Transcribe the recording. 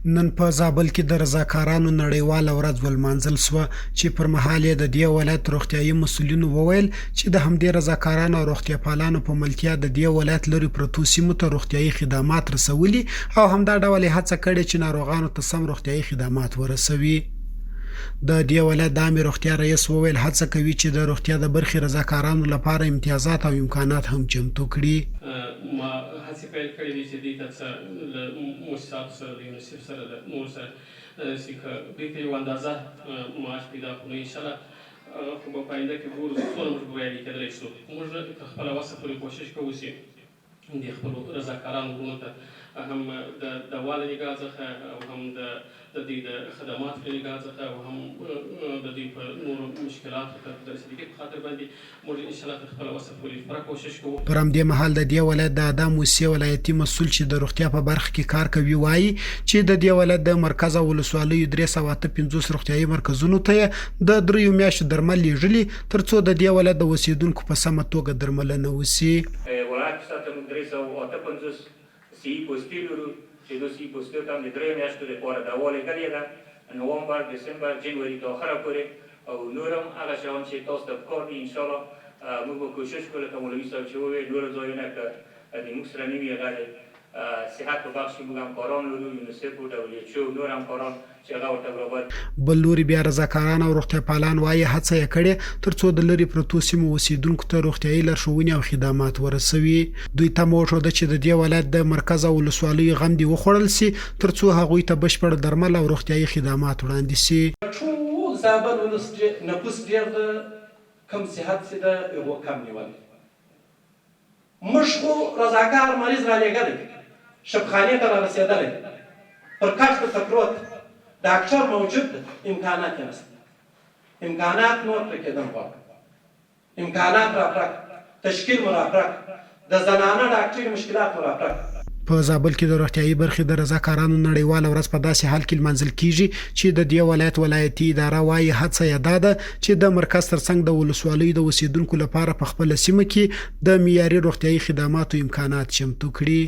نن په زابل کې د رضاکارانو نړیواله ورځ ولمانځل سوه چې پر مهال یې د دې ولایت روغتیايي مسؤلینو وویل چې د همدې رضاکارانو او روغتیاپالانو په ملتیا د دې ولایت لرې پرتو سیمو ته روغتیايي خدمات رسولي او همدا ډول یې هڅه کړې چې ناروغانو ته سم روغتیايي خدمات ورسوي. د دې ولایت د عامې روغتیا رئیس وویل هڅه کوي چې د روغتیا د برخې رضاکارانو لپاره امتیازات او امکانات هم چمتو کړي. ما هڅې پیل کړې دي چې دې ته څه له مؤسساتو سره د یونیسف سره د نور سره چې دې ته یو اندازه معاش پیدا کړو. انشاءالله خو به په آینده کې ګورو څومره موږ بریالي کېدلی شو. موږ په خپله وسه پورې کوشش کوو چې د خپلو رضاکارانو وروڼو ته هم د دوا له نګاه څخه او هم د دې د خدماتو له نګاه څخه او هم د دې په نورو مشکلاتو ته د رسېدګۍ په خاطر باندې موږ انشاءالله په خپله وسه پورې پوره کوشش کوو. پر همدې مهال د دې ولایت د اعدام موسسې ولایتي مسؤل چې د روغتیا په برخه کې کار کوي وایي چې د دې ولایت د مرکز او ولسوالیو 358 روغتیايي مرکزونو ته د 3 میاشتو درمل لیږلي تر څو د دې ولایت د اوسېدونکو په سمه توګه درملنه وشي. صحي پوستې لرو چې د صحي پوستو ته هم د 3 میاشتو لپاره دوا لګلې ده نومبر دسمبر جنوري ته آخره پورې او نور هم هغه شیان چې تاسو ته پکار دي انشاءالله موږ به کوشش کوو لکه مولوي صاحب چې وویل نورو ځایونه که د موږ سره نه وي هغه صحت په بخش کې موږ همکاران لرو یونیسف او WHO نور همکاران چې هغه ورته برابر. بل لوري بیا رضاکاران او روغتیاپالان وایي هڅه یې کړې تر څو د لرې پرتو سیمو اوسېدونکو ته روغتیايي لارښوونې او خدمات ورسوي. دوی تمه وښوده چې د دې ولایت د مرکز او ولسوالیو غم دې وخوړل سي تر څو هغوی ته بشپړ درمل او روغتیايي خدمات وړاندې سي. ټول زابل ولس نفوس ډېر د کم صحت چې ده هغو کم نیولی. موږ خو رضاکار مریض رالېږلی شبخانې ته رارسېدلی پر کټ ته پروت ډاکټر موجود ده امکانات یې نشته. امکانات نور پرې کېدل غواړم امکانات راپرک تشکیل مو راپرک د زنانه ډاکټري مشکلات مو راپرک. په زابل کې د روغتیايي برخې د رضاکارانو نړیواله ورځ په داسې حال کې لمانځل کیږي چې د دې ولایت ولایتي اداره وایي هڅه یې دا ده چې د مرکز ترڅنګ د ولسوالیو د اوسېدونکو لپاره په خپله سیمه کې د معیاري روغتیايي خدماتو امکانات چمتو کړي.